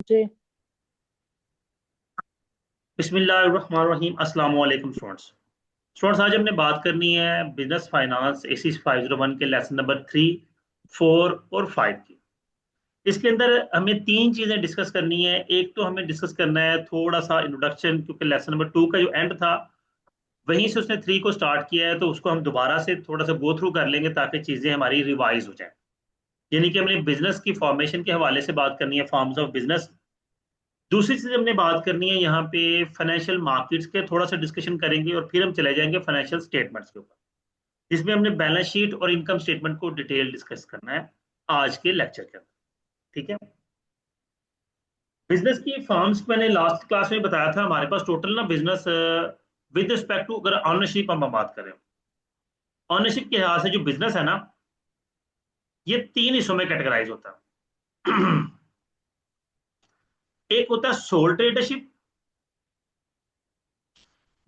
जी। बिस्मिल्लाहिर्रहमानिर्रहीम। अस्सलाम वालेकुम स्टूडेंट्स। स्टूडेंट्स, आज हमने बात करनी है बिजनेस फाइनेंस एसी 501 के लेसन नंबर 3, 4 और 5 की। इसके अंदर हमें तीन चीजें डिस्कस करनी है। एक तो हमें डिस्कस करना है थोड़ा सा इंट्रोडक्शन, क्योंकि लेसन नंबर 2 का जो एंड था वहीं से उसने 3 को स्टार्ट किया है, तो उसको हम दोबारा से थोड़ा सा गो थ्रू कर लेंगे ताकि चीजें हमारी रिवाइज हो जाए। यानी कि हमने बिजनेस की फॉर्मेशन के हवाले से बात करनी है, फॉर्म्स ऑफ बिजनेस। दूसरी चीज हमने बात करनी है यहाँ पे फाइनेंशियल मार्केट्स के, थोड़ा सा डिस्कशन करेंगे और फिर हम चले जाएंगे फाइनेंशियल स्टेटमेंट्स के ऊपर, जिसमें हमने बैलेंस शीट और इनकम स्टेटमेंट को डिटेल डिस्कस करना है आज के लेक्चर के अंदर। ठीक है। बिजनेस की फॉर्म्स मैंने लास्ट क्लास में बताया था, हमारे पास टोटल ना बिजनेस विद रिस्पेक्ट टू, अगर ऑनरशिप हम बात करें, ऑनरशिप के लिहाज से जो बिजनेस है ना, ये तीन हिस्सों में कैटेगराइज होता है। एक होता है सोल ट्रेडरशिप।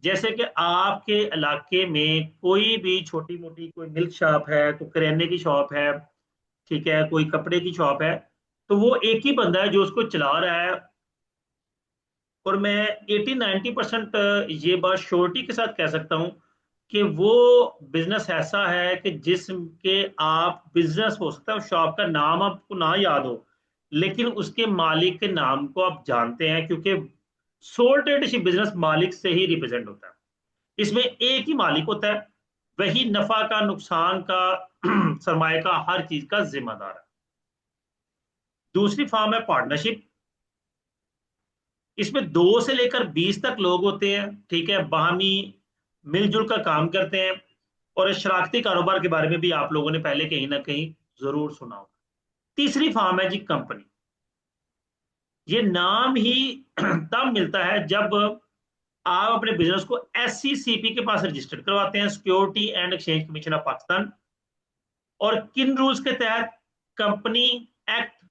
जैसे कि आपके इलाके में कोई भी छोटी मोटी कोई मिल्क शॉप है, कोई करियाने की शॉप है, ठीक है, कोई कपड़े की शॉप है, तो वो एक ही बंदा है जो उसको चला रहा है। और मैं 80-90% ये बात श्योरिटी के साथ कह सकता हूं कि वो बिजनेस ऐसा है कि जिसके आप बिजनेस हो सकता है, शॉप का नाम आपको ना याद हो, लेकिन उसके मालिक के नाम को आप जानते हैं, क्योंकि सोल ट्रेडरशिप बिजनेस मालिक से ही रिप्रेजेंट होता है। इसमें एक ही मालिक होता है, वही नफा का, नुकसान का, सरमाए का, हर चीज का जिम्मेदार है। दूसरी फॉर्म है पार्टनरशिप। इसमें 2 से लेकर 20 तक लोग होते हैं, ठीक है, बाहमी मिलजुल कर काम करते हैं। और शराकती कारोबार के बारे में भी आप लोगों ने पहले कहीं ना कहीं जरूर सुना होगा। तीसरी फॉर्म है जी कंपनी। ये नाम ही तब मिलता है जब आप अपने बिजनेस को SCCP के पास रजिस्टर्ड करवाते हैं, security and exchange commission of Pakistan. और किन रूल्स के तहत? कंपनी एक्ट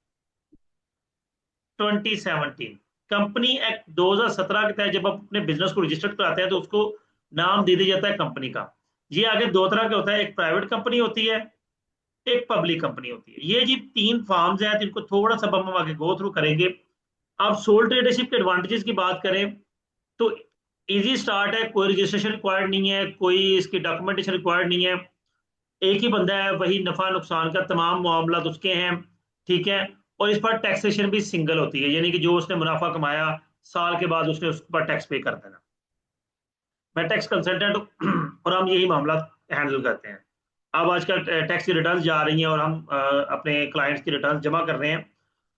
2017, कंपनी एक्ट 2017 के तहत जब आप अपने बिजनेस को रजिस्टर्ड कराते हैं तो उसको नाम दे दिया जाता है कंपनी का। ये आगे दो तरह का होता है, एक प्राइवेट कंपनी होती है, एक पब्लिक कंपनी होती है। ये जी तीन फॉर्म्स हैं, जिनको थोड़ा सा हम आगे गो थ्रू करेंगे। अब सोल ट्रेडरशिप के एडवांटेजेस की बात करें तो इजी स्टार्ट है, कोई रजिस्ट्रेशन रिक्वायर्ड नहीं है, कोई इसकी डॉक्यूमेंटेशन रिक्वायर्ड नहीं है। एक ही बंदा है, वही नफा नुकसान का तमाम मामला तो उसके हैं, ठीक है। और इस पर टैक्सेशन भी सिंगल होती है, यानी कि जो उसने मुनाफा कमाया साल के बाद उसने उस पर टैक्स पे कर देना। मैं टैक्स कंसल्टेंट हूँ और हम यही मामला हैंडल करते हैं। अब आजकल टैक्स की रिटर्न जा रही हैं और हम अपने क्लाइंट्स की रिटर्न जमा कर रहे हैं।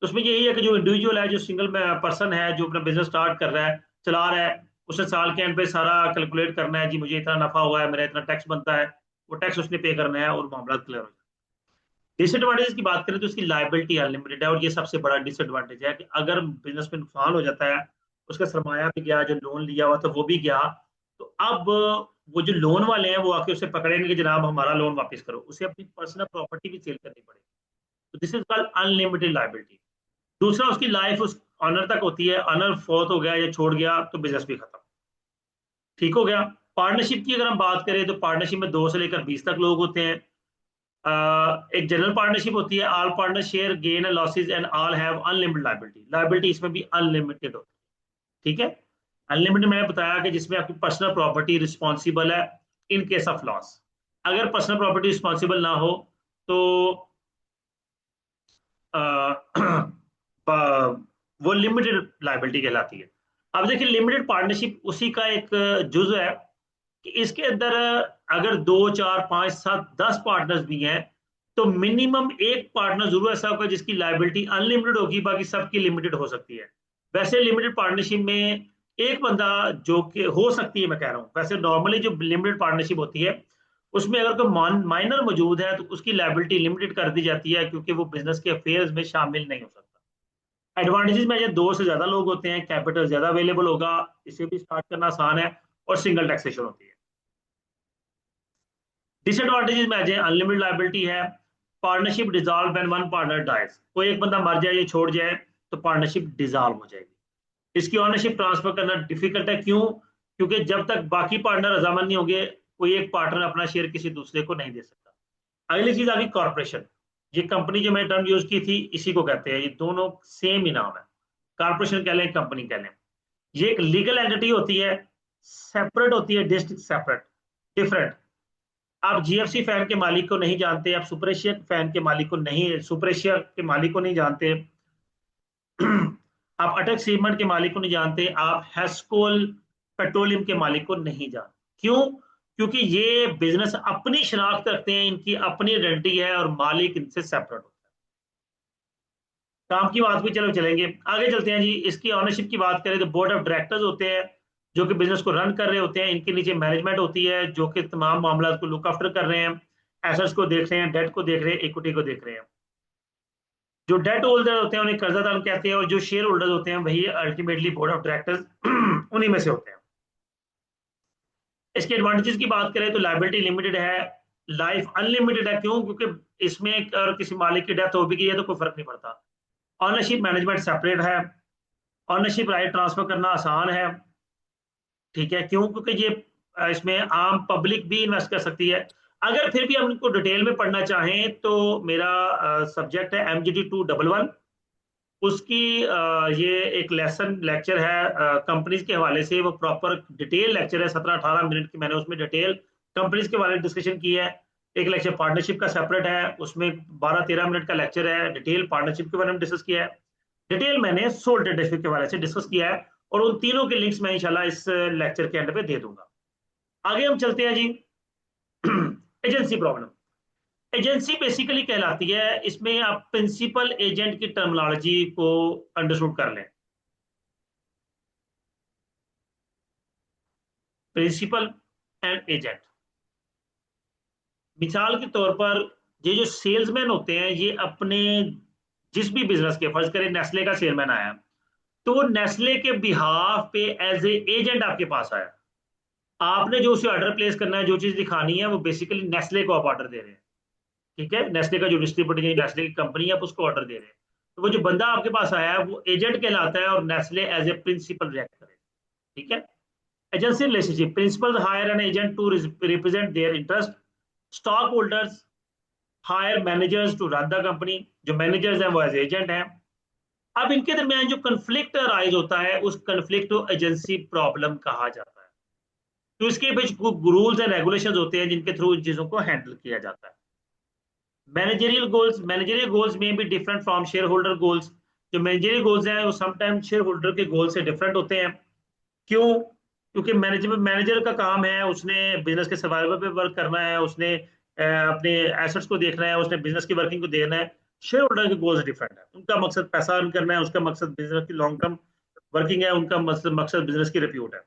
तो उसमें यही है कि जो इंडिविजुअल है, जो सिंगल पर्सन है, जो अपना बिजनेस स्टार्ट कर रहा है, चला रहा है, उसे साल के एंड पे सारा कैलकुलेट करना है, जी मुझे इतना नफा हुआ है, मेरा इतना टैक्स बनता है, वो टैक्स उसने पे करना है और मामला क्लियर हो जाए। डिसएडवांटेज की बात करें तो इसकी लाइबिलिटी अनलिमिटेड है, और ये सबसे बड़ा डिसएडवांटेज है कि अगर बिजनेस में नुकसान हो जाता है, उसका सरमाया भी गया, जो लोन लिया हुआ था वो भी गया, तो अब वो जो लोन वाले हैं वो आके उसे पकड़ेंगे कि जनाब हमारा लोन वापस करो, उसे अपनी पर्सनल प्रॉपर्टी भी सेल करनी पड़ेगी। तो this is called unlimited liability. दूसरा, उसकी लाइफ उस ऑनर तक होती है, ऑनर फौत हो गया या छोड़ गया तो बिजनेस भी खत्म, ठीक हो गया। पार्टनरशिप की अगर हम बात करें तो पार्टनरशिप में 2 से लेकर 20 तक लोग होते हैं। एक जनरल पार्टनरशिप होती है, all partner share gain and losses and all have unlimited liability. Liability इसमें भी अनलिमिटेड होती है, ठीक है। अनलिमिटेड मैंने बताया कि जिसमें आपकी पर्सनल प्रॉपर्टी रिस्पॉन्सिबल है इन केस ऑफ लॉस। अगर पर्सनल प्रॉपर्टी रिस्पॉन्सिबल ना हो तो अ, वो लिमिटेड लाइबिलिटी कहलाती है। अब देखिए, लिमिटेड पार्टनरशिप उसी का एक जुज है कि इसके अंदर अगर 2 4 5 7 10 पार्टनर्स भी हैं, तो मिनिमम एक पार्टनर जरूर ऐसा होगा जिसकी लाइबिलिटी अनलिमिटेड होगी, बाकी सबकी लिमिटेड हो सकती है। वैसे लिमिटेड पार्टनरशिप में एक बंदा जो कि हो सकती है, मैं कह रहा हूँ, वैसे नॉर्मली जो लिमिटेड पार्टनरशिप होती है उसमें अगर कोई माइनर मौजूद है तो उसकी लाइबिलिटी लिमिटेड कर दी जाती है, क्योंकि वो बिजनेस के अफेयर्स में शामिल नहीं हो सकता। एडवांटेजेस में, जब 2 से ज्यादा लोग होते हैं, कैपिटल ज्यादा अवेलेबल होगा, इसे भी स्टार्ट करना आसान है, और सिंगल टैक्सेशन होती है। डिसएडवांटेजेस में आ जाए, अनलिमिटेड लाइबिलिटी है, partnership dissolve when one partner dies, कोई एक बंदा मर जाए या छोड़ जाए तो पार्टनरशिप डिसॉल्व हो जाएगी। इसकी ऑनरशिप ट्रांसफर करना डिफिकल्ट है, क्यों? क्योंकि जब तक बाकी पार्टनर रजामंद नहीं होंगे, कोई एक पार्टनर अपना शेयर किसी दूसरे को नहीं दे सकता। अगली चीज आ गई कॉर्पोरेशन। ये कंपनी जो मैंने टर्म यूज की थी इसी को कहते हैं, ये दोनों सेम ही नाम है। कारपोरेशन कह लें, कंपनी कह लें। ये एक लीगल एंटिटी होती है, सेपरेट होती है, डिस्ट्रिक्ट सेपरेट, डिफरेंट। आप जीएफसी फैन के मालिक को नहीं जानते, आप सुपर एशिया फैन के मालिक को नहीं, सुपर एशिया के मालिक को नहीं जानते, आप अटक सीमेंट के मालिक को नहीं जानते, आप हेस्कोल पेट्रोलियम के मालिक को नहीं जानते। क्यों? क्योंकि ये बिजनेस अपनी शनाख्त रखते हैं, इनकी अपनी आइडेंटिटी है और मालिक इनसे सेपरेट होता है। काम की बात भी चलो चलेंगे, आगे चलते हैं जी। इसकी ऑनरशिप की बात करें तो बोर्ड ऑफ डायरेक्टर्स होते हैं जो कि बिजनेस को रन कर रहे होते हैं, इनके नीचे मैनेजमेंट होती है जो कि तमाम मामला को लुक आफ्टर कर रहे हैं, एसेट्स को देख रहे हैं, डेट को देख रहे हैं, इक्विटी को देख रहे हैं। जो डेट होल्डर होते हैं उन्हें कर्जदार कहते हैं, और जो शेयर होल्डर होते हैं वही अल्टीमेटली बोर्ड ऑफ डायरेक्टर्स उन्हीं में से होते हैं। इसके एडवांटेजेस की बात करें तो लायबिलिटी लिमिटेड है, लाइफ अनलिमिटेड है। क्यों? क्योंकि इसमें अगर किसी मालिक की डेथ हो भी गई है तो कोई फर्क नहीं पड़ता। ऑनरशिप मैनेजमेंट सेपरेट है, ऑनरशिप राइट ट्रांसफर करना आसान है, ठीक है। क्यों? क्योंकि ये इसमें आम पब्लिक भी इन्वेस्ट कर सकती है। अगर फिर भी हम इनको डिटेल में पढ़ना चाहें तो मेरा सब्जेक्ट है MGT 211, उसकी ये एक लेसन लेक्चर है कंपनीज के हवाले से, वो प्रॉपर डिटेल लेक्चर है, 17-18 मिनट की मैंने उसमें डिटेल कंपनीज के बारे में डिस्कशन की है। एक लेक्चर पार्टनरशिप का सेपरेट है, उसमें 12-13 मिनट का लेक्चर है, डिटेल पार्टनरशिप के बारे में डिस्कस किया है। डिटेल मैंने सोल ट्रेडरशिप के बारे से डिस्कस किया है, और उन तीनों के लिंक्स मैं इंशाल्लाह इस लेक्चर के एंड पे दे दूंगा। आगे हम चलते हैं जी। Agency problem. एजेंसी बेसिकली कहलाती है, इसमें आप प्रिंसिपल एजेंट की टर्मिनोलॉजी को अंडरस्टूड कर लें। प्रिंसिपल एंड एजेंट, मिसाल के तौर पर ये जो सेल्समैन होते हैं ये अपने जिस भी बिजनेस के, फर्ज करें नेस्ले का सेलमैन आया, तो वो नेस्ले के बिहाफ पे एज ए एजेंट आपके पास आया, आपने जो उसे ऑर्डर प्लेस करना है, जो चीज दिखानी है, वो बेसिकली नेस्ले को आप ऑर्डर दे रहे हैं, ठीक है। नेस्ले का जो डिस्ट्रीब्यूटर, नेस्ले की कंपनी है, आप उसको ऑर्डर दे रहे हैं। तो वो जो बंदा आपके पास आया है वो एजेंट कहलाता है, और Nestle as a principal react करे, ठीक है। Agency relationship, principal hire an agent to represent their interest, stock holders hire managers to run the company, जो मैनेजर्स हैं वो एज एजेंट हैं। अब इनके दरमियान जो कंफ्लिक्ट अराइज होता है, उस कंफ्लिक्ट को एजेंसी प्रॉब्लम कहा जाता है। तो इसके बीच रूल्स एंड रेगुलेशंस होते हैं जिनके थ्रू इन चीजों को हैंडल किया जाता है। मैनेजरियल गोल्स में भी different from share holder goals. जो मैनेजरियल गोल्स हैं वो समटाइम शेयर होल्डर के गोल से डिफरेंट होते हैं। क्यों? क्योंकि मैनेजर का काम है, उसने बिजनेस के सर्वाइवल पे वर्क करना है, उसने अपने एसेट्स को देखना है, उसने बिजनेस की वर्किंग को देखना है। शेयर होल्डर के गोल्स डिफरेंट है, उनका मकसद पैसा अर्न करना है, उसका मकसद बिजनेस की लॉन्ग टर्म वर्किंग है, उनका मकसद बिजनेस की रिप्यूट है।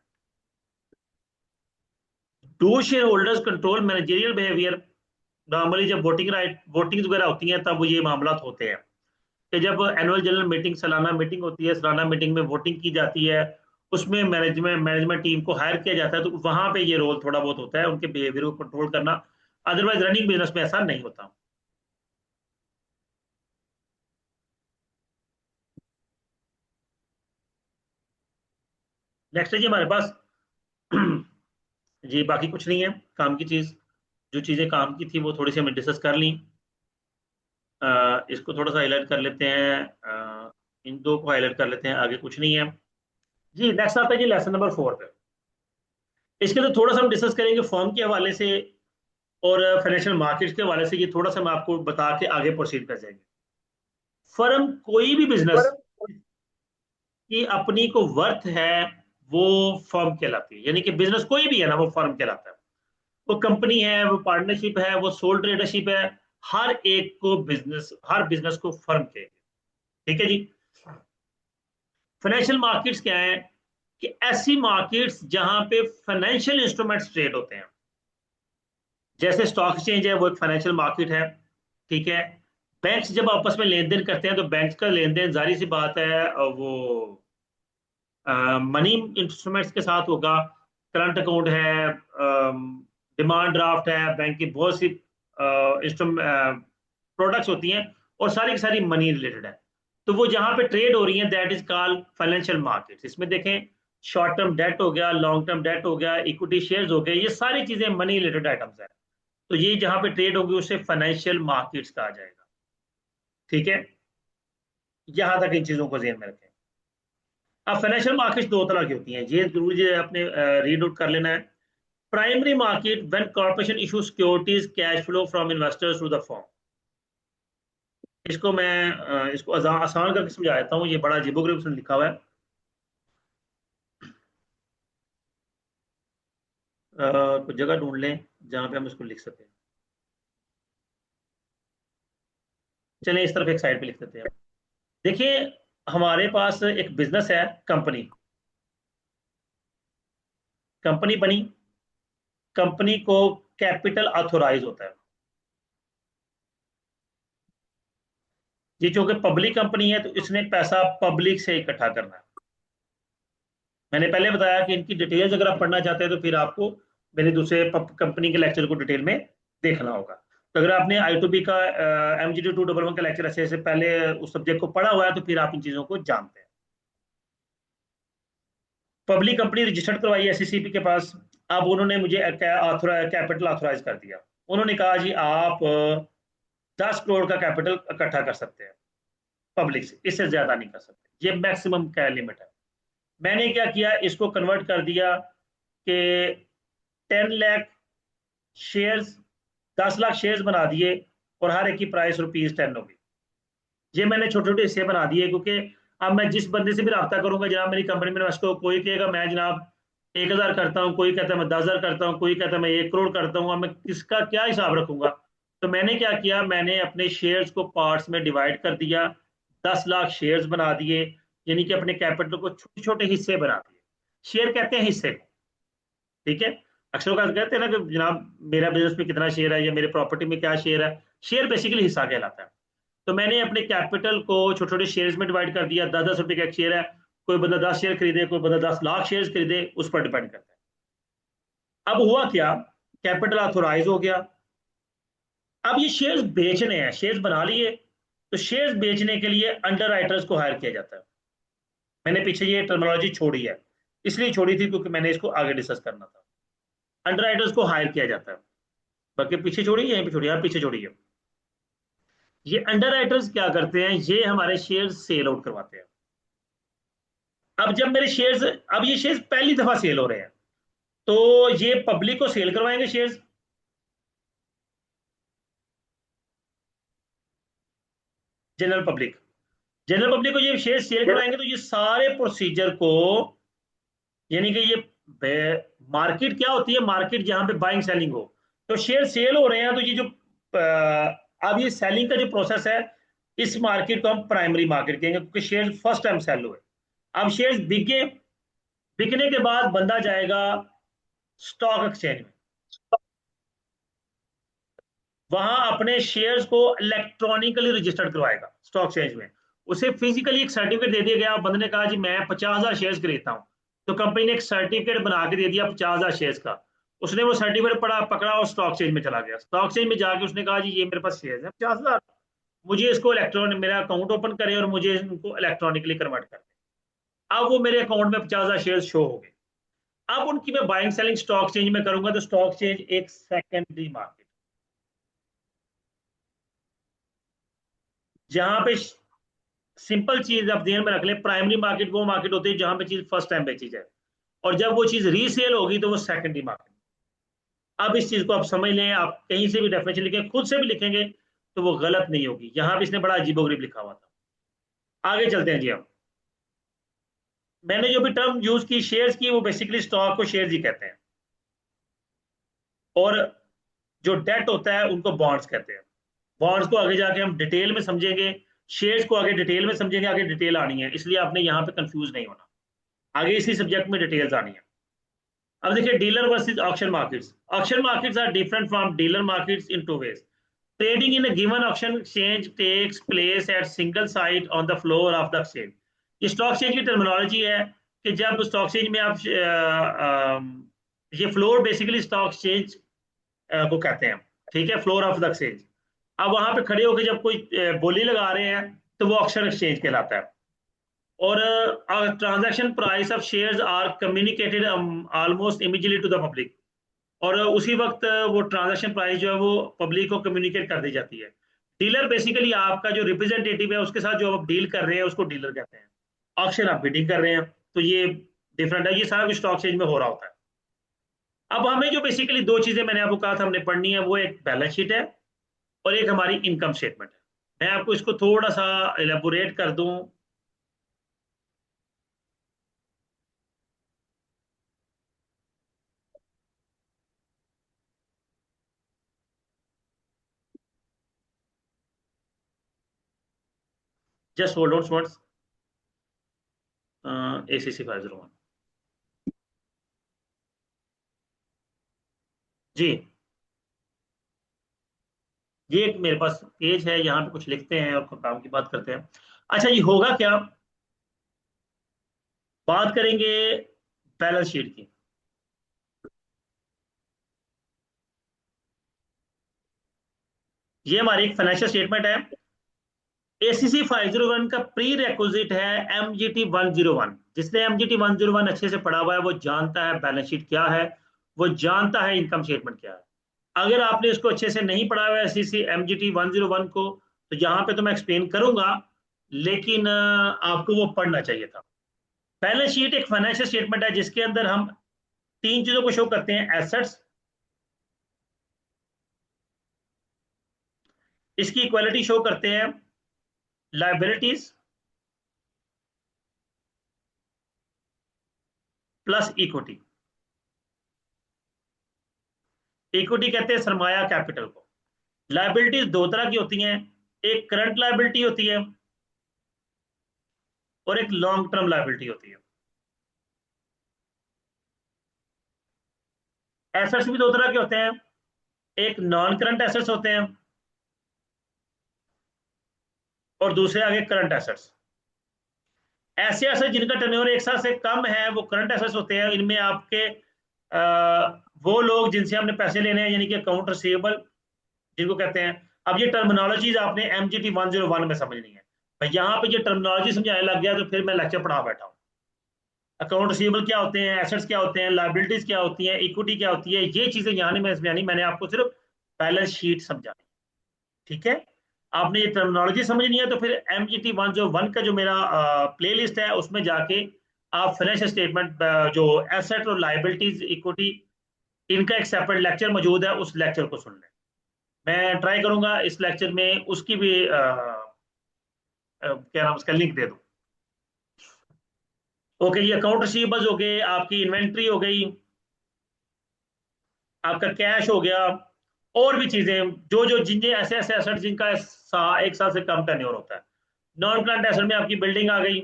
Do share holders control managerial behaviour? Normally जब वोटिंग वगैरह होती हैं तब ये मामला होते हैं कि जब एनुअल जनरल मीटिंग, सालाना मीटिंग होती है, सालाना मीटिंग में वोटिंग की जाती है, उसमें मैनेजमेंट टीम को हायर किया जाता है, तो वहां पे ये रोल थोड़ा बहुत होता है उनके बिहेवियर को कंट्रोल करना। अदरवाइज रनिंग बिजनेस में ऐसा नहीं होता। नेक्स्ट है जी हमारे पास जी बाकी कुछ नहीं है काम की चीज। जो चीजें काम की थी वो थोड़ी सी हमने डिस्कस कर ली। इसको थोड़ा सा हाईलाइट कर लेते हैं, इन दो को हाईलाइट कर लेते हैं, आगे कुछ नहीं है जी। नेक्स्ट आता है जी लेसन नंबर 4 पे। इसके तो थोड़ा सा हम डिस्कस करेंगे फॉर्म के हवाले से और फाइनेंशियल मार्केट्स के हवाले से, ये थोड़ा सा मैं आपको बता के आगे प्रोसीड कर जाएंगे। फर्म कोई भी बिजनेस की अपनी को वर्थ है वो फर्म कहलाती है, यानी कि बिजनेस कोई भी है ना वो फर्म कहलाता है। वो कंपनी है, वो पार्टनरशिप है, वो सोल ट्रेडरशिप है, हर एक को बिजनेस, हर बिजनेस को फर्म कहेंगे, ठीक है जी। फाइनेंशियल मार्केट्स क्या है? कि ऐसी मार्केट्स जहां पे फाइनेंशियल इंस्ट्रूमेंट्स ट्रेड होते हैं, जैसे स्टॉक एक्सचेंज है वो एक फाइनेंशियल मार्केट है, ठीक है। बैंक्स जब आपस में लेन देन करते हैं तो बैंक्स का लेन देन जारी सी बात है वो मनी इंस्ट्रूमेंट्स के साथ होगा। करंट अकाउंट है, डिमांड ड्राफ्ट है, बैंक की बहुत सी प्रोडक्ट्स होती हैं, और सारी की सारी मनी रिलेटेड है। तो वो जहां पे ट्रेड हो रही है that is called financial markets. इसमें देखें, शॉर्ट टर्म डेट हो गया, लॉन्ग टर्म डेट हो गया, इक्विटी शेयर्स हो गए, ये सारी चीजें मनी रिलेटेड आइटम्स है। तो ये जहां पे ट्रेड होगी उसे फाइनेंशियल मार्केट्स कहा जाएगा, ठीक है। यहां तक इन चीजों को ध्यान में रखें। अब फाइनेंशियल मार्केट्स दो तरह की होती हैं, ये जरूर ये आपने रीड आउट कर लेना है। Primary market when corporation issue securities cash flow from investors to the firm. इसको मैं इसको आसान करके समझा देता हूँ, ये बड़ा अजीबोगरीब में लिखा हुआ है। कुछ जगह ढूंढ लें जहां पे हम इसको लिख सकें। चलिए इस तरफ एक साइड पे लिख देते हैं। देखिए, हमारे पास एक बिजनेस है, कंपनी। कंपनी बनी, कंपनी को कैपिटल ऑथोराइज होता है। ये चूंकि पब्लिक कंपनी है तो इसने पैसा पब्लिक से इकट्ठा करना है। मैंने पहले बताया कि इनकी डिटेल्स अगर आप पढ़ना चाहते हैं तो फिर आपको मेरे दूसरे कंपनी के लेक्चर को डिटेल में देखना होगा। तो अगर आपने I2B का MGD 211 का लेक्चर अच्छे से पहले उस सब्जेक्ट को पढ़ा हुआ है तो फिर आप इन चीजों को जानते हैं। पब्लिक कंपनी रजिस्टर्ड करवाई SECP के पास। अब उन्होंने मुझे कैपिटल ऑथोराइज कर दिया। उन्होंने कहा जी आप 10 करोड़ का कैपिटल इकट्ठा कर सकते हैं पब्लिक से, इससे ज्यादा नहीं कर सकते, ये मैक्सिमम क्या लिमिट है। मैंने क्या किया, इसको कन्वर्ट कर दिया कि 10 लाख शेयर्स, 10 लाख शेयर्स बना दिए और हर एक की प्राइस ₹10 होगी। ये मैंने छोटे छोटे हिस्से बना दिए, क्योंकि अब मैं जिस बंदे से भी रब्ता करूंगा, जनाब मेरी कंपनी में इन्वेस्ट करो, कोई कहेगा मैं जनाब 1,000 करता हूँ, कोई कहता है मैं 10,000 करता हूँ, कोई कहता है मैं 1 करोड़ करता हूँ, अब मैं किसका क्या हिसाब रखूंगा। तो मैंने क्या किया, मैंने अपने शेयर्स को पार्ट्स में डिवाइड कर दिया, 10 लाख शेयर्स बना दिए, यानी कि अपने कैपिटल को छोटे छोटे हिस्से बना दिए। शेयर कहते हैं हिस्से को, ठीक है। अक्सर लोग कहते हैं ना कि जनाब मेरा बिजनेस में कितना शेयर है या मेरे प्रॉपर्टी में क्या शेयर है। शेयर बेसिकली हिस्सा कहलाता है। तो मैंने अपने कैपिटल को छोटे छोटे शेयर्स में डिवाइड कर दिया। 10-10 रुपए का एक शेयर है, कोई बंदा 10 शेयर खरीदे, कोई बंदा 10 लाख शेयर खरीदे, उस पर डिपेंड करता है। अब हुआ क्या, कैपिटल ऑथोराइज हो गया। अब ये शेयर्स बेचने हैं, शेयर्स बना लिए, तो शेयर्स बेचने के लिए अंडर राइटर्स को हायर किया जाता है। मैंने पीछे ये टर्मिनोलॉजी छोड़ी है, इसलिए छोड़ी थी क्योंकि मैंने इसको आगे डिस्कस करना था। अंडर राइटर्स को हायर किया जाता है। बाकी पीछे छोड़ी, यहीं पे छोड़ी, आप पीछे छोड़ी है। ये अंडर राइटर्स क्या करते हैं, ये हमारे शेयर सेल आउट करवाते हैं। अब जब मेरे शेयर्स, अब ये शेयर्स पहली दफा सेल हो रहे हैं, तो ये पब्लिक को सेल करवाएंगे shares. General public, general public को ये शेयर सेल करवाएंगे, तो ये सारे प्रोसीजर को, यानी कि ये मार्केट क्या होती है, मार्केट जहां पे बाइंग सेलिंग हो, तो शेयर सेल हो रहे हैं, तो ये जो अब ये सेलिंग का जो प्रोसेस है, इस मार्केट को हम प्राइमरी मार्केट कहेंगे, क्योंकि शेयर फर्स्ट टाइम सेल हुए। अब शेयर बिके, बिकने के बाद बंदा जाएगा स्टॉक एक्सचेंज में, वहां अपने शेयर्स को इलेक्ट्रॉनिकली रजिस्टर्ड करवाएगा स्टॉक एक्सचेंज में। उसे फिजिकली एक सर्टिफिकेट दे दिया गया, बंदे ने कहा जी मैं 50,000 शेयर्स खरीदता हूँ, तो कंपनी ने एक सर्टिफिकेट बना के दे दिया 50,000 शेयर्स का। उसने वो सर्टिफिकेट पकड़ा और स्टॉक एक्सचेंज में चला गया। स्टॉक एक्सचेंज में जाके उसने कहा जी ये मेरे पास शेयर है 50,000, मुझे इसको इलेक्ट्रॉनिक, मेरा अकाउंट ओपन करे और मुझे इनको इलेक्ट्रॉनिकली कन्वर्ट कर दे। अब वो मेरे अकाउंट में 50,000 शेयर शो हो गए। अब उनकी मैं बाइंग सेलिंग स्टॉक एक्सचेंज में करूंगा, तो स्टॉक एक्सचेंज एक सेकेंडरी मार्केट, जहां पे सिंपल चीज आप ध्यान में रख लें, प्राइमरी मार्केट वो मार्केट होती है जहां पे चीज फर्स्ट टाइम बेची जाए, और जब वो चीज रीसेल होगी तो वो सेकेंडरी मार्केट। अब इस चीज को आप समझ लें, आप कहीं से भी डेफिनेशन लिखें, खुद से भी लिखेंगे तो वो गलत नहीं होगी। यहां भी इसने बड़ा अजीबोगरीब लिखा हुआ था। आगे चलते हैं जी। अब मैंने जो भी टर्म यूज की शेयर्स की, वो बेसिकली स्टॉक को शेयर्स ही कहते हैं, और जो डेट होता है उनको बॉन्ड्स कहते हैं। बॉन्ड्स को आगे जाके हम डिटेल में समझेंगे, शेयर्स को आगे डिटेल में समझेंगे, आगे डिटेल आनी है, इसलिए आपने यहाँ पे कंफ्यूज नहीं होना, आगे इसी सब्जेक्ट में डिटेल्स आनी है। अब देखिए, dealer versus auction markets. Auction markets are different from dealer markets in two ways. Trading in a given auction exchange takes place at single site on the floor of the exchange. ये stock exchange की terminology है कि जब stock exchange में आप ये floor basically stock exchange को कहते हैं, ठीक है, फ्लोर ऑफ द एक्सचेंज। अब वहां पे खड़े होकर जब कोई बोली लगा रहे हैं तो वो ऑक्शन एक्सचेंज कहलाता है। और transaction price of shares are communicated almost immediately to the public. और उसी वक्त वो ट्रांजैक्शन प्राइस जो है वो पब्लिक को कम्युनिकेट कर दी जाती है। डीलर बेसिकली आपका जो रिप्रेजेंटेटिव है, उसके साथ जो आप डील कर रहे हैं उसको डीलर कहते हैं। ऑक्शन आप बिडिंग कर रहे हैं, तो ये डिफरेंट है, ये सारा कुछ स्टॉक एक्सचेंज में हो रहा होता है। अब हमें जो बेसिकली दो चीजें मैंने आपको कहा था हमने पढ़नी है, वो एक बैलेंस शीट है और एक हमारी इनकम स्टेटमेंट है। मैं आपको इसको थोड़ा सा एलेबोरेट कर दूं। Just hold on students. ACC 501 जी। ये एक मेरे पास पेज है, यहाँ पे कुछ लिखते हैं और काम की बात करते हैं। अच्छा, ये होगा क्या, बात करेंगे बैलेंस शीट की। ये हमारी एक फाइनेंशियल स्टेटमेंट है। ACC 501 का प्री रेक्विजिट है MGT 101। जिसने MGT 101 अच्छे से पढ़ा हुआ है वो जानता है बैलेंस शीट क्या है, वो जानता है इनकम स्टेटमेंट क्या है। अगर आपने इसको अच्छे से नहीं पढ़ा हुआ है MGT 101 को, तो यहाँ पे तो मैं एक्सप्लेन करूंगा, लेकिन आपको वो पढ़ना चाहिए था। बैलेंस शीट एक फाइनेंशियल स्टेटमेंट है जिसके अंदर हम तीन चीजों को शो करते हैं। एसेट्स, इसकी इक्वालिटी शो करते हैं। Liabilities plus equity. इक्विटी कहते हैं सरमाया कैपिटल को। लाइबिलिटीज दो तरह की होती हैं, एक करंट लाइबिलिटी होती है और एक लॉन्ग टर्म लाइबिलिटी होती है। एसेट्स भी दो तरह के होते हैं, एक नॉन करंट एसेट्स होते हैं और दूसरे आगे करंट एसेट्स। ऐसे एसेट जिनका टर्नओवर एक साल से कम है वो करंट एसेट्स होते हैं। इनमें आपके वो लोग जिनसे हमने पैसे लेने हैं, यानी कि अकाउंट रिसीवेबल जिनको कहते हैं। अब ये टर्मिनोलॉजीज आपने MGT 101 में समझनी है। भाई यहाँ पे ये टर्मिनोलॉजी समझाने लग गया तो फिर मैं लेक्चर पढ़ा बैठा हूँ। अकाउंट रिसीवेबल क्या होते हैं, एसेट्स क्या होते हैं, लाइबिलिटीज क्या होती हैं, इक्विटी क्या होती है, ये चीजें यहाँ नहीं मैं समझानी, मैंने आपको सिर्फ बैलेंस शीट समझानी। ठीक है, आपने ये टर्मिनोलॉजी समझनी है तो फिर MGT 101 का जो मेरा प्ले लिस्ट है उसमें जाके आप फाइनेंशियल स्टेटमेंट, जो एसेट और लाइबिलिटीज इक्विटी, इनका एक सेपरेट लेक्चर मौजूद है, उस लेक्चर को सुन लें। मैं ट्राई करूंगा इस लेक्चर में उसकी भी क्या नाम, उसका लिंक दे दूं। ओके, ये अकाउंट रिसीवेबल्स हो गए, आपकी इन्वेंट्री हो गई, आपका कैश हो गया, और भी चीजें जो जो जिन ऐसे ऐसे एसेट जिनका एक साल से कम टेन्योर होता है। नॉन करंट एसेट में आपकी बिल्डिंग आ गई,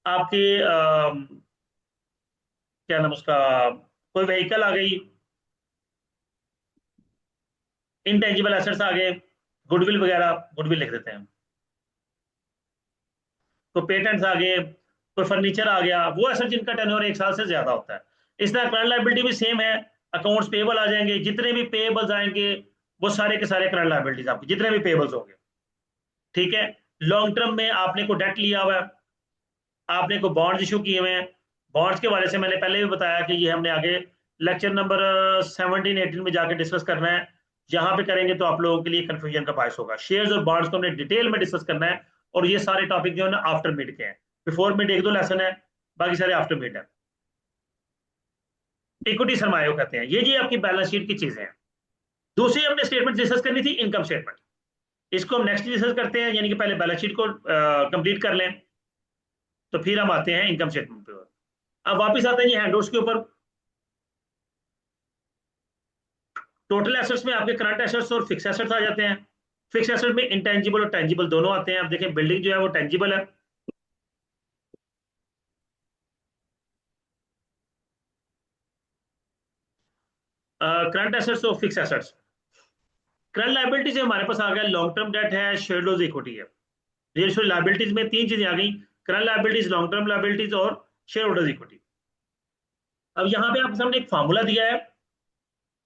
आपकी क्या नाम उसका, कोई व्हीकल आ गई, इनटेंजिबल एसेट्स आ गए, गुडविल वगैरह, गुडविल लिख देते हैं, कोई पेटेंट्स आ गए, कोई फर्नीचर आ गया, वो एसेट जिनका टेन्योर एक साल से ज्यादा होता है। इस तरह करंट लाइबिलिटी भी सेम है। अकाउंट्स पेबल आ जाएंगे, जितने भी पेबल्स आएंगे वो सारे के सारे करंट लाइबिलिटीज आपके जितने भी पेबल्स होंगे। ठीक है, लॉन्ग टर्म में आपने को डेट लिया हुआ है, आपने को बॉन्ड्स इशू किए हुए हैं। बॉन्ड्स के बारे से मैंने पहले भी बताया कि ये हमने आगे लेक्चर नंबर 17-18 में जाके डिस्कस करना है। जहां पे करेंगे तो आप लोगों के लिए कंफ्यूजन का बायस होगा। शेयर्स और बॉन्ड्स को हमने डिटेल में डिस्कस करना है, और ये सारे टॉपिक जो है ना आफ्टर मिड के हैं। बिफोर मिड एक दो लेसन है, बाकी सारे आफ्टर मिड है। इक्विटी सरमाया को कहते हैं। ये जी आपकी बैलेंस शीट की चीजें हैं। दूसरी हमने स्टेटमेंट डिस्कस करनी थी, इनकम स्टेटमेंट। इसको हम नेक्स्ट डिस्कस करते हैं, यानी कि पहले बैलेंस शीट को कंप्लीट कर लें, तो फिर हम आते हैं इनकम स्टेटमेंट पे। अब वापिस आते हैं ये हैंडआउट्स के ऊपर। टोटल एसेट्स में आपके करंट एसेट्स और फिक्स एसेट्स आ जाते हैं। फिक्स एसेट में इंटेंजिबल और टेंजिबल दोनों आते हैं। अब देखें, बिल्डिंग जो है वो टेंजिबल है, करंट एसेट्स और फिक्स एसेट्स। करंट लाइबिलिटीज हमारे पास आ गया, लॉन्ग टर्म डेट है, शेयर होल्डर्स इक्विटी है। ये लाइबिलिटीज में तीन चीजें आ गई, current liabilities, long term liabilities और शेयर होल्डर्स इक्विटी। अब यहाँ पे आपके सामने एक फार्मूला दिया है।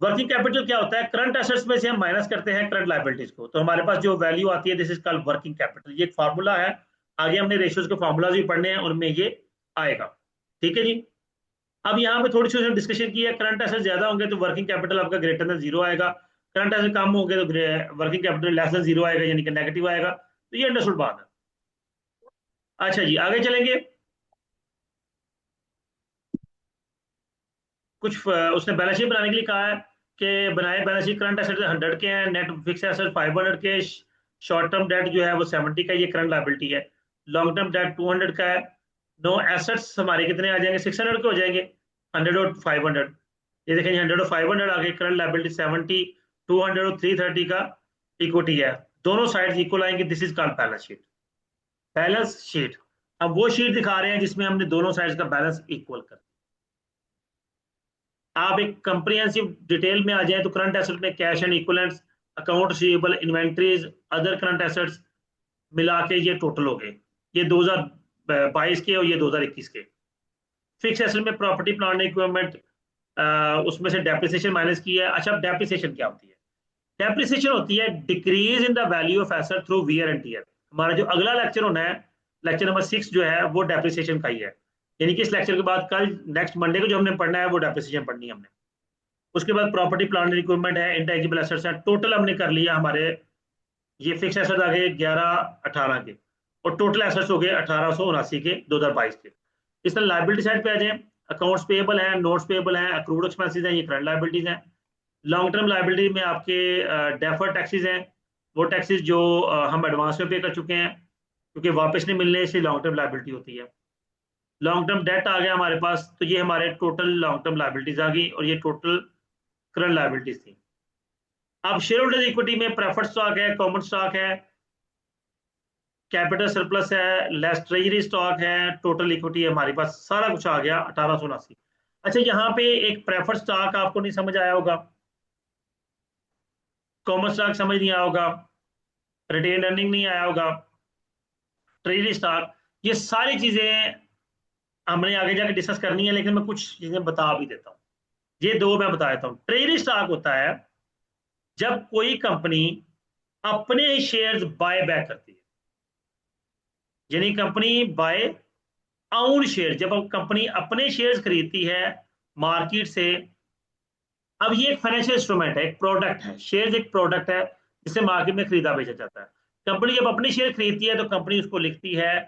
वर्किंग कैपिटल क्या होता है, करंट एसेट्स में से हम माइनस करते हैं करंट लाइबिलिटीज को, तो हमारे पास जो वैल्यू आती है this is called working capital. ये एक फार्मूला है, आगे हमने रेशियोज के फार्मूलाज भी पढ़ने हैं, उनमें ये आएगा। ठीक है जी। अब यहाँ पे थोड़ी सी डिस्कशन की है, करंट एसेट ज्यादा होंगे तो वर्किंग कैपिटल आपका ग्रेटर देन जीरो आएगा, करंट एसेट कम होंगे तो working capital less than zero आएगा, यानी कि नेगेटिव आएगा। तो ये अंडरस्टूड बात है। अच्छा जी, आगे चलेंगे। उसने बैलेंस शीट बनाने के लिए कहा है कि बनाए बैलेंस शीट। करंट एसेट 100 के हैं, नेट फिक्स एसेट 500 के, शॉर्ट टर्म डेट जो है वो 70 का, ये करंट लायबिलिटी है। लॉन्ग टर्म डेट 200 का है। नो एसेट्स हमारे कितने आ जाएंगे, 600 के हो जाएंगे, 100 और 500। ये देखें 100 और 500 आगे, करंट लायबिलिटी 70, 200 और 330 का इक्विटी है। दोनों साइड इक्वल आएंगे, this is called balance sheet. Balance sheet, अब वो शीट दिखा रहे हैं जिसमें हमने दोनों साइड का बैलेंस इक्वल कर। आप एक कंप्रिहेंसिव डिटेल में आ जाए तो करंट एसेट में cash and equivalents, account receivable, inventories, other current assets मिला के ये टोटल हो गए। ये 2022 के और ये 2021 के। फिक्स एसेट में प्रॉपर्टी प्लांट इक्विपमेंट, उसमें से डेप्रिसिएशन माइनस की है। अच्छा, डेप्रिसिएशन क्या होती है? डेप्रिसिएशन होती है decrease in the value of asset through wear and tear. हमारा जो अगला लेक्चर होना है, लेक्चर नंबर 6 जो है वो डेप्रिसिएशन का ही है। यानी कि इस लेक्चर के बाद कल नेक्स्ट मंडे को जो हमने पढ़ना है वो डेप्रिसिएशन पढ़नी है हमने। उसके बाद प्रॉपर्टी प्लांट इक्विपमेंट है, इंटेंजिबल एसेट्स है, टोटल हमने कर लिया हमारे। ये फिक्स एसेट्स आ गए 1118 के, और टोटल एसेट्स हो गए 1879 के 2022 के। इस तरह लाइबिलिटी साइड पे आ जाए, अकाउंट्स पेएबल है, नोट्स पेएबल है, अक्रूड एक्सपेंसेस हैं, ये करंट लाइबिलिटीज हैं। लॉन्ग टर्म लाइबिलिटी में आपके डेफर्ड टैक्सेस हैं, वो टैक्सेस जो हम एडवांस में पे कर चुके हैं, क्योंकि वापस नहीं मिलने से लॉन्ग टर्म लाइबिलिटी होती है। लॉन्ग टर्म डेट आ गया हमारे पास, तो ये हमारे टोटल लॉन्ग टर्म लाइबिलिटीज आ गई, और ये टोटल करंट लाइबिलिटीज थी। अब शेयर होल्डर इक्विटी में प्रेफर्ड स्टॉक है, कॉमन स्टॉक है, कैपिटल सरप्लस है, लेस ट्रेजरी स्टॉक है, टोटल इक्विटी है हमारे पास, सारा कुछ आ गया 1879। अच्छा, यहाँ पे एक प्रेफर्ड स्टॉक आपको नहीं समझ आया होगा, कॉमन स्टॉक समझ नहीं आया होगा, रिटेन अर्निंग नहीं आया होगा, ट्रेजरी स्टॉक, ये सारी चीजें हमने आगे जाके डिस्कस करनी है, लेकिन मैं कुछ चीजें बता भी देता हूँ। ये दो मैं बता देता हूँ। ट्रेजरी स्टॉक होता है जब कोई कंपनी अपने शेयर्स बाय बैक करती है, यानी कंपनी बाय आउन शेयर, जब कंपनी अपने शेयर्स खरीदती है मार्केट से। अब ये एक फाइनेंशियल इंस्ट्रूमेंट है, एक प्रोडक्ट है, शेयर्स एक प्रोडक्ट है जिसे मार्केट में खरीदा बेचा जाता है। कंपनी जब अपनी शेयर खरीदती है तो कंपनी उसको लिखती है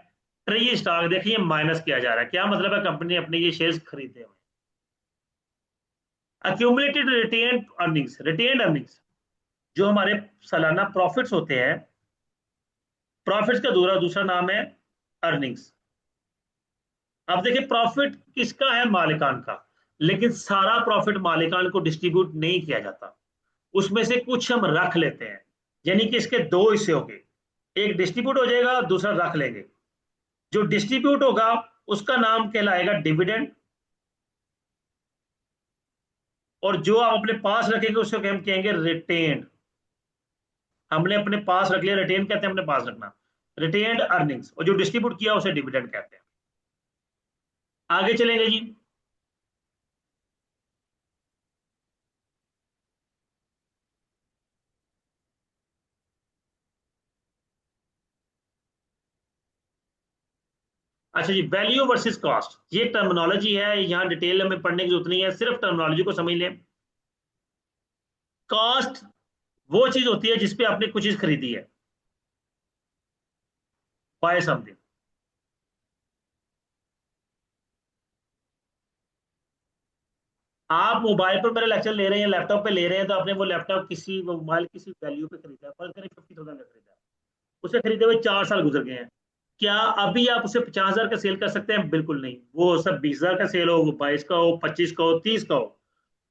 ट्रेजरी स्टॉक। देखिए माइनस किया जा रहा है, क्या मतलब है? कंपनी ने अपने ये शेयर्स खरीदे हुए। Accumulated retained earnings, retained earnings जो हमारे सालाना प्रॉफिट्स होते हैं, प्रॉफिट्स का दूसरा दूसरा नाम है अर्निंग्स। अब देखिए प्रॉफिट किसका है? मालिकान का। लेकिन सारा प्रॉफिट मालिकान को डिस्ट्रीब्यूट नहीं किया जाता, उसमें से कुछ हम रख लेते हैं। यानी कि इसके दो हिस्से हो गए, एक डिस्ट्रीब्यूट हो जाएगा, दूसरा रख लेंगे। जो डिस्ट्रीब्यूट होगा उसका नाम कहलाएगा डिविडेंड, और जो आप अपने पास रखेंगे उसको हम कहेंगे रिटेन्ड। हमने अपने पास रख लिया, रिटेन कहते हैं अपने पास रखना, रिटेन्ड अर्निंग्स, और जो डिस्ट्रीब्यूट किया उसे डिविडेंड कहते हैं। आगे चलेंगे जी। अच्छा जी, वैल्यू वर्सेस कॉस्ट, ये टर्मिनोलॉजी है, यहाँ डिटेल में पढ़ने की जरूरत नहीं है, सिर्फ टर्मिनोलॉजी को समझ लें। कॉस्ट वो चीज होती है जिसपे आपने कुछ चीज खरीदी है, बाय समथिंग। आप मोबाइल पर मेरा लेक्चर ले रहे हैं, लैपटॉप पे ले रहे हैं, तो आपने वो लैपटॉप किसी मोबाइल किसी वैल्यू पे खरीदा है, फर्ज करें 50,000 का खरीदा है, उसे खरीदे हुए 4 साल गुजर गए हैं। क्या अभी आप उसे 50,000 का सेल कर सकते हैं? बिल्कुल नहीं। वो सब 20,000 का सेल हो, वो 22 का हो, 25 का हो, 30 का हो।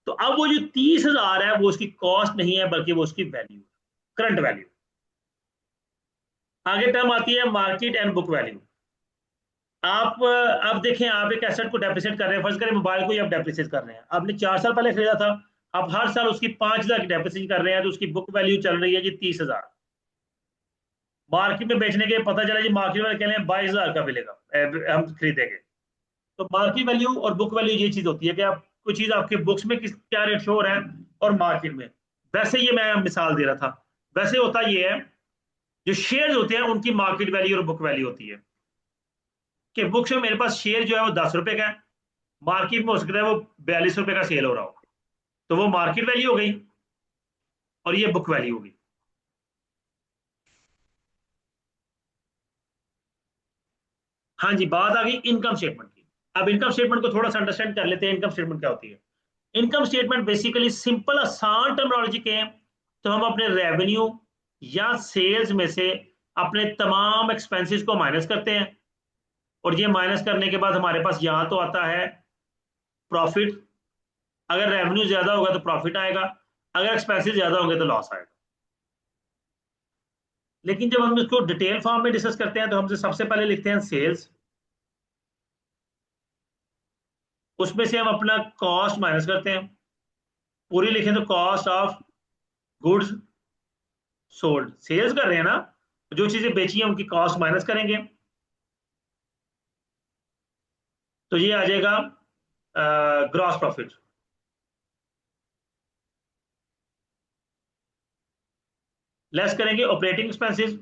तो अब वो जो 30,000 है वो उसकी कॉस्ट नहीं है, बल्कि वो उसकी वैल्यू, करंट वैल्यू। आगे टर्म आती है मार्केट एंड बुक वैल्यू। आप अब देखें, आप एक एसेट को डेप्रिसिएट कर रहे हैं, फर्ज करें मोबाइल को ही आप डेप्रिसिएट कर रहे हैं, आपने 4 साल पहले खरीदा था, आप हर साल उसकी 5,000 की डेप्रिसिएट कर रहे हैं, तो उसकी बुक वैल्यू चल रही है जी 30,000। मार्केट में बेचने के पता चला जी मार्केट में कह रहे हैं 22,000 का मिलेगा, हम खरीदेंगे। तो मार्केट वैल्यू और बुक वैल्यू ये चीज होती है कि आप कोई चीज आपके बुक्स में किस क्या रेट शो हो रहा है, और मार्केट में। वैसे ये मैं मिसाल दे रहा था, वैसे होता ये है, जो शेयर्स होते हैं उनकी मार्केट वैल्यू और बुक वैल्यू होती है। कि बुक्स में मेरे पास शेयर जो है वो 10 रुपए का है, मार्केट में हो सकता है वो 42 रुपए का सेल हो रहा हो, तो वो मार्केट वैल्यू हो गई, और ये बुक वैल्यू होगी। हाँ जी, बात आ गई इनकम स्टेटमेंट की। अब इनकम स्टेटमेंट को थोड़ा सा अंडरस्टैंड कर लेते हैं, इनकम स्टेटमेंट क्या होती है। इनकम स्टेटमेंट बेसिकली सिंपल आसान टर्मिनोलॉजी के हैं, तो हम अपने रेवेन्यू या सेल्स में से अपने तमाम एक्सपेंसेस को माइनस करते हैं, और ये माइनस करने के बाद हमारे पास यहाँ तो आता है प्रॉफिट। अगर रेवेन्यू ज्यादा होगा तो प्रॉफिट आएगा, अगर एक्सपेंसेस ज्यादा होंगे तो लॉस आएगा। लेकिन जब हम इसको डिटेल फॉर्म में डिस्कस करते हैं तो हम सबसे पहले लिखते हैं सेल्स। उसमें से हम अपना कॉस्ट माइनस करते हैं। पूरी लिखें तो cost of goods sold, sales कर रहे हैं ना, जो चीजें बेची हैं उनकी कॉस्ट माइनस करेंगे, तो ये आ जाएगा ग्रॉस प्रॉफिट। लेस करेंगे ऑपरेटिंग एक्सपेंसेस।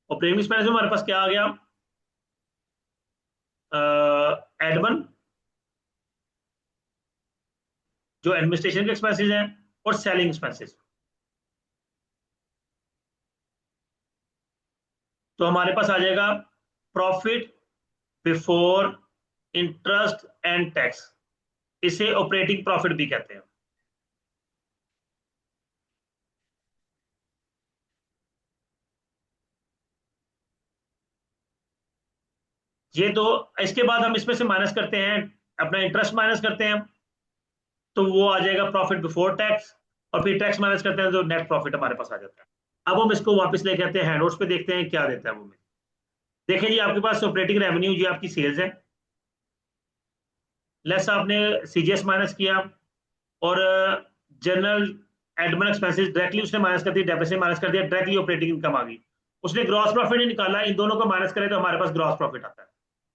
ऑपरेटिंग एक्सपेंसेस में हमारे पास क्या आ गया, एडमन, जो एडमिनिस्ट्रेशन के एक्सपेंसेस हैं, और सेलिंग एक्सपेंसेस। तो हमारे पास आ जाएगा profit before interest and tax. इसे ऑपरेटिंग प्रॉफिट भी कहते हैं। ये तो, इसके बाद हम इसमें से माइनस करते हैं, अपना इंटरेस्ट माइनस करते हैं, तो वो आ जाएगा प्रॉफिट बिफोर टैक्स। और फिर टैक्स माइनस करते हैं तो नेट प्रॉफिट हमारे पास आ जाता है। अब हम इसको वापस लेके आते हैं हैंडआउट्स पे, देखते हैं क्या देता है वो हमें। देखें जी, आपके पास ऑपरेटिंग रेवेन्यू जी आपकी सेल्स है, लेस आपने सीजीएस माइनस किया, और जनरल एडमिन एक्सपेंसेस डायरेक्टली उसने माइनस कर दिया, डेप्रिसिएशन माइनस कर दिया, डायरेक्टली ऑपरेटिंग इनकम आ गई। उसने ग्रॉस प्रॉफिट नहीं निकाला, इन दोनों को माइनस करें तो हमारे पास ग्रॉस प्रॉफिट आता है।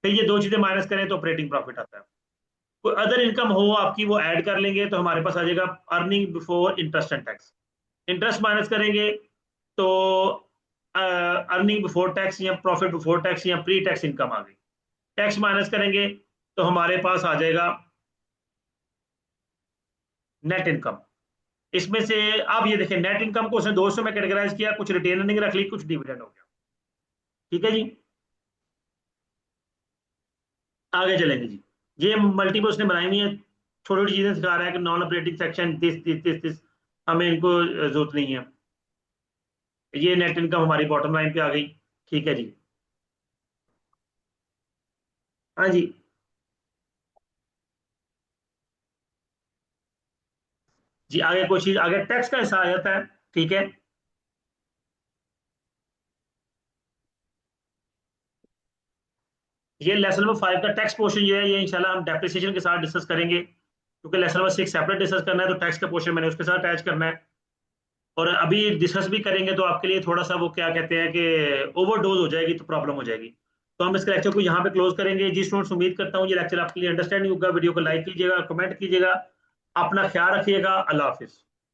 फिर ये दो चीजें माइनस करें तो ऑपरेटिंग प्रॉफिट आता है। कोई अदर इनकम हो आपकी वो ऐड कर लेंगे तो हमारे पास आ जाएगा earning before interest and tax. Interest minus करेंगे तो अर्निंग बिफोर टैक्स या प्रॉफिट बिफोर टैक्स या प्री टैक्स इनकम आ गई। टैक्स माइनस करेंगे तो हमारे पास आ जाएगा नेट इनकम। इसमें से आप ये देखें, नेट इनकम को उसने 200 में कैटेगराइज किया, कुछ रिटेन अर्निंग रख ली, कुछ डिविडेंड हो गया। ठीक है जी, आगे चलेंगे जी। ये मल्टीपल उसने बनाई हुई है, छोटी छोटी चीजें सिखा रहा है कि non operating section this this this this, हमें इनको जरूरत नहीं है। ये नेट इनकम हमारी बॉटम लाइन पे आ गई। ठीक है जी। हाँ जी। जी आगे कोई चीज, आगे टैक्स का हिस्सा आ जाता है। ठीक है। ये लेसन नंबर 5 का टैक्स पोर्शन जो है, ये इंशाल्लाह हम डेप्रिसिएशन के साथ डिस्कस करेंगे, क्योंकि लेसन नंबर 6 सेपरेट डिस्कस करना है, तो टैक्स का पोर्शन मैंने उसके साथ अटैच करना है। और अभी डिस्कस भी करेंगे तो आपके लिए थोड़ा सा वो क्या कहते हैं कि ओवरडोज हो जाएगी तो प्रॉब्लम हो जाएगी। तो हम इस लेक्चर को यहाँ पे क्लोज करेंगे जी स्टूडेंट्स। उम्मीद करता हूँ ये लेक्चर आपके लिए अंडरस्टैंडिंग होगा। वीडियो को लाइक कीजिएगा, कमेंट कीजिएगा, अपना ख्याल रखिएगा। अल्लाह हाफिज।